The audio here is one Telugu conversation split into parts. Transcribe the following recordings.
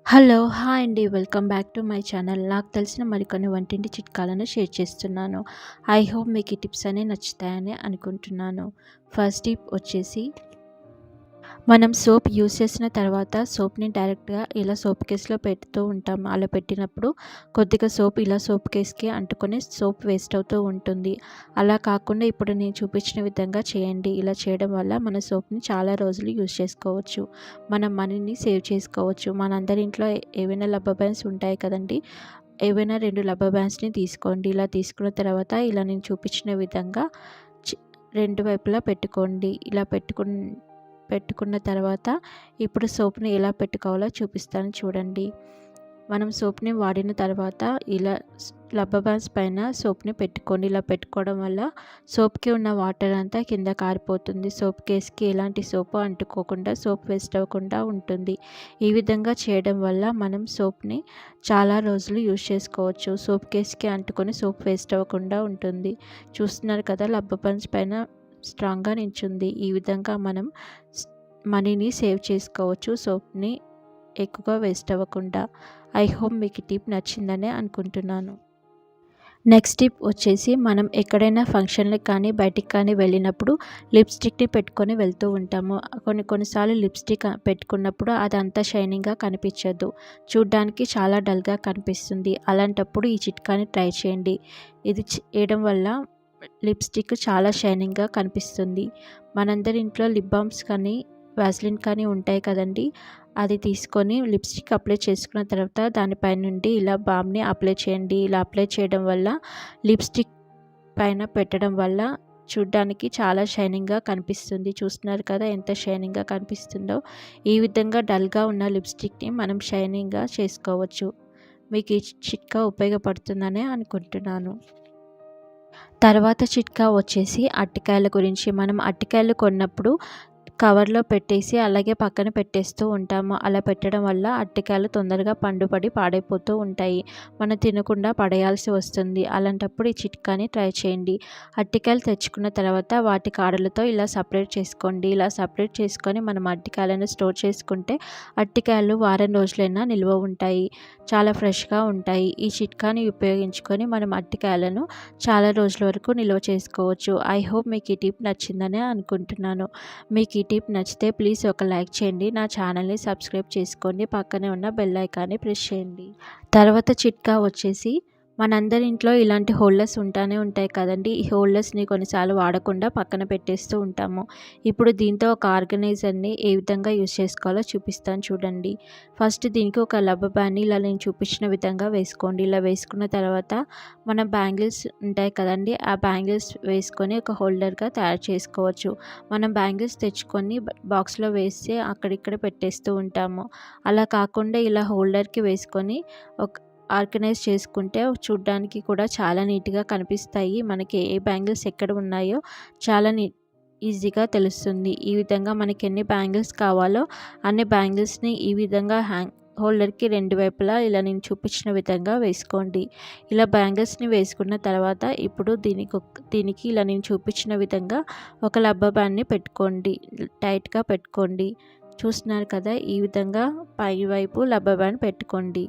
హలో! హాయ్ అండి. Welcome back to my channel. నాకు తెలిసిన మరికొన్ని వంటింటి చిట్కాలను షేర్ చేస్తున్నాను. ఐ హోప్ మీకు ఈ టిప్స్ అన్నీ నచ్చుతాయని అనుకుంటున్నాను. ఫస్ట్ టిప్ వచ్చేసి మనం సోప్ యూజ్ చేసిన తర్వాత సోప్‌ని డైరెక్ట్‌గా ఇలా సోప్ కేస్‌లో పెడుతూ ఉంటాం. అలా పెట్టినప్పుడు కొద్దిగా సోప్ ఇలా సోప్ కేస్‌కి అంటుకొని సోప్ వేస్ట్ అవుతూ ఉంటుంది. అలా కాకుండా ఇప్పుడు నేను చూపించిన విధంగా చేయండి. ఇలా చేయడం వల్ల మన సోప్‌ని చాలా రోజులు యూజ్ చేసుకోవచ్చు. మన మనీని సేవ్ చేసుకోవచ్చు. మనందరి ఇంట్లో ఏవైనా రబ్బర్ బ్యాండ్స్ ఉంటాయి కదండీ! ఏవైనా 2 రబ్బర్ బ్యాండ్స్‌ని తీసుకోండి. ఇలా తీసుకున్న తర్వాత ఇలా నేను చూపించిన విధంగా చి 2 వైపులా పెట్టుకోండి. ఇలా పెట్టుకున్న తర్వాత ఇప్పుడు సోప్‌ని ఎలా పెట్టుకోవాలో చూపిస్తాను చూడండి. మనం సోప్‌ని వాడిన తర్వాత ఇలా రబ్బర్ బ్యాండ్స్ పైన సోప్‌ని పెట్టుకోండి. ఇలా పెట్టుకోవడం వల్ల సోప్‌కి ఉన్న వాటర్ అంతా కింద కారిపోతుంది. సోప్ కేస్‌కి ఎలాంటి సోపు అంటుకోకుండా సోప్ వేస్ట్ అవ్వకుండా ఉంటుంది. ఈ విధంగా చేయడం వల్ల మనం సోప్‌ని చాలా రోజులు యూజ్ చేసుకోవచ్చు. సోప్ కేస్‌కి అంటుకొని సోప్ వేస్ట్ అవ్వకుండా ఉంటుంది. చూస్తున్నారు కదా రబ్బర్ బ్యాండ్స్ పైన స్ట్రాంగ్‌గా నించుంది. ఈ విధంగా మనం మనీని సేవ్ చేసుకోవచ్చు సోప్‌ని ఎక్కువగా వేస్ట్ అవ్వకుండా. ఐ హోప్ మీకు ఈ టిప్ నచ్చిందనే అనుకుంటున్నాను. నెక్స్ట్ టిప్ వచ్చేసి మనం ఎక్కడైనా ఫంక్షన్‌లకి కానీ, బయటికి కానీ వెళ్ళినప్పుడు లిప్‌స్టిక్‌ని పెట్టుకొని వెళ్తూ ఉంటాము. కొన్నిసార్లు లిప్‌స్టిక్ పెట్టుకున్నప్పుడు అదంతా షైనింగ్‌గా కనిపించదు. చూడ్డానికి చాలా డల్‌గా కనిపిస్తుంది. అలాంటప్పుడు ఈ చిట్కాని ట్రై చేయండి. ఇది చేయడం వల్ల లిప్‌స్టిక్ చాలా షైనింగ్‌గా కనిపిస్తుంది. మనందరి ఇంట్లో లిప్ బామ్స్ కానీ, వాస్లిన్ కానీ ఉంటాయి కదండీ! అది తీసుకొని లిప్‌స్టిక్ అప్లై చేసుకున్న తర్వాత దానిపై నుండి ఇలా బామ్‌ని అప్లై చేయండి. ఇలా అప్లై చేయడం వల్ల లిప్‌స్టిక్ పైన పెట్టడం వల్ల చూడ్డానికి చాలా షైనింగ్‌గా కనిపిస్తుంది. చూస్తున్నారు కదా ఎంత షైనింగ్‌గా కనిపిస్తుందో. ఈ విధంగా డల్‌గా ఉన్న లిప్‌స్టిక్‌ని మనం షైనింగ్‌గా చేసుకోవచ్చు. మీకు ఈ చిట్కా ఉపయోగపడుతుందనే అనుకుంటున్నాను. తర్వాత చిట్కా వచ్చేసి అరటికాయల గురించి. మనం అరటికాయలు కొన్నప్పుడు కవర్లో పెట్టేసి అలాగే పక్కన పెట్టేస్తూ ఉంటాము. అలా పెట్టడం వల్ల అరటికాయలు తొందరగా పండుపడి పాడైపోతూ ఉంటాయి. మనం తినకుండా పడేయాల్సి వస్తుంది. అలాంటప్పుడు ఈ చిట్కాని ట్రై చేయండి. అరటికాయలు తెచ్చుకున్న తర్వాత వాటి కాడలతో ఇలా సపరేట్ చేసుకోండి. ఇలా సపరేట్ చేసుకొని మనం అరటికాయలను స్టోర్ చేసుకుంటే అరటికాయలు వారం రోజులైనా నిల్వ ఉంటాయి. చాలా ఫ్రెష్‌గా ఉంటాయి. ఈ చిట్కాని ఉపయోగించుకొని మనం అరటికాయలను చాలా రోజుల వరకు నిల్వ చేసుకోవచ్చు. ఐ హోప్ మీకు ఈ టిప్ నచ్చిందనే అనుకుంటున్నాను. మీకు ఈ టిప్ నచ్చితే ప్లీజ్ ఒక లైక్ చేయండి. నా ఛానల్‌ని సబ్స్క్రైబ్ చేసుకోండి. పక్కనే ఉన్న బెల్ ఐకాన్ని ప్రెస్ చేయండి. తర్వాత చిట్కా వచ్చేసి మనందరి ఇంట్లో ఇలాంటి హోల్డర్స్ ఉంటాయి కదండీ! ఈ హోల్డర్స్‌ని కొన్నిసార్లు వాడకుండా పక్కన పెట్టేస్తూ ఉంటాము. ఇప్పుడు దీంతో ఒక ఆర్గనైజర్‌ని ఏ విధంగా యూజ్ చేసుకోవాలో చూపిస్తాను చూడండి. ఫస్ట్ దీనికి ఒక రబ్బర్ బ్యాండ్‌ని ఇలా నేను చూపించిన విధంగా వేసుకోండి. ఇలా వేసుకున్న తర్వాత మన బ్యాంగిల్స్ ఉంటాయి కదండీ! ఆ బ్యాంగిల్స్ వేసుకొని ఒక హోల్డర్‌గా తయారు చేసుకోవచ్చు. మనం బ్యాంగిల్స్ తెచ్చుకొని బాక్స్‌లో వేసి అక్కడిక్కడ పెట్టేస్తూ ఉంటాము. అలా కాకుండా ఇలా హోల్డర్‌కి వేసుకొని ఆర్గనైజ్ చేసుకుంటే చూడ్డానికి కూడా చాలా నీట్‌గా కనిపిస్తాయి. మనకి ఏ బ్యాంగిల్స్ ఎక్కడ ఉన్నాయో చాలా ఈజీగా తెలుస్తుంది. ఈ విధంగా మనకి ఎన్ని బ్యాంగిల్స్ కావాలో అన్ని బ్యాంగిల్స్‌ని ఈ విధంగా హోల్డర్‌కి 2 వైపులా ఇలా నేను చూపించిన విధంగా వేసుకోండి. ఇలా బ్యాంగిల్స్‌ని వేసుకున్న తర్వాత ఇప్పుడు దీనికి ఇలా నేను చూపించిన విధంగా ఒక రబ్బర్ బ్యాండ్‌ని పెట్టుకోండి. టైట్‌గా పెట్టుకోండి. చూస్తున్నారు కదా! ఈ విధంగా పై వైపు రబ్బర్ బ్యాండ్ పెట్టుకోండి.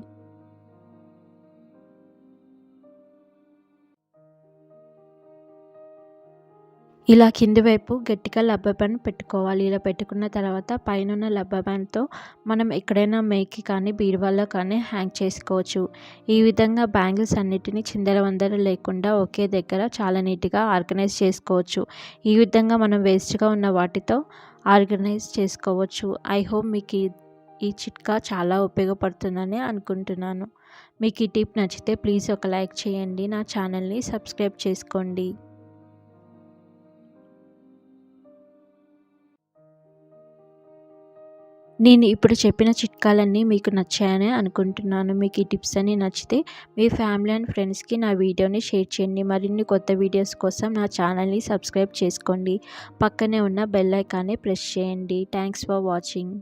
ఇలా కింది వైపు గట్టిగా రబ్బర్ బ్యాండ్ పెట్టుకోవాలి. ఇలా పెట్టుకున్న తర్వాత పైనున్న రబ్బర్ బ్యాండ్‌తో మనం ఎక్కడైనా మేక్‌కి కానీ, బీరువాలో కానీ హ్యాంగ్ చేసుకోవచ్చు. ఈ విధంగా బ్యాంగిల్స్ అన్నిటిని చిందరవందర లేకుండా ఒకే దగ్గర చాలా నీట్‌గా ఆర్గనైజ్ చేసుకోవచ్చు. ఈ విధంగా మనం వేస్ట్‌గా ఉన్న వాటితో ఆర్గనైజ్ చేసుకోవచ్చు. ఐ హోప్ మీకు ఈ చిట్కా చాలా ఉపయోగపడుతుందని అనుకుంటున్నాను. మీకు ఈ టిప్ నచ్చితే ప్లీజ్ ఒక లైక్ చేయండి. నా ఛానల్‌ని సబ్స్క్రైబ్ చేసుకోండి. నేను ఇప్పుడు చెప్పిన చిట్కాలన్నీ మీకు నచ్చాయని అనుకుంటున్నాను. మీకు ఈ టిప్స్ అన్నీ నచ్చితే మీ ఫ్యామిలీ అండ్ ఫ్రెండ్స్‌కి నా వీడియోని షేర్ చేయండి. మరిన్ని కొత్త వీడియోస్ కోసం నా ఛానల్‌ని సబ్స్క్రైబ్ చేసుకోండి. పక్కనే ఉన్న బెల్ ఐకాన్ని ప్రెస్ చేయండి. Thanks for watching.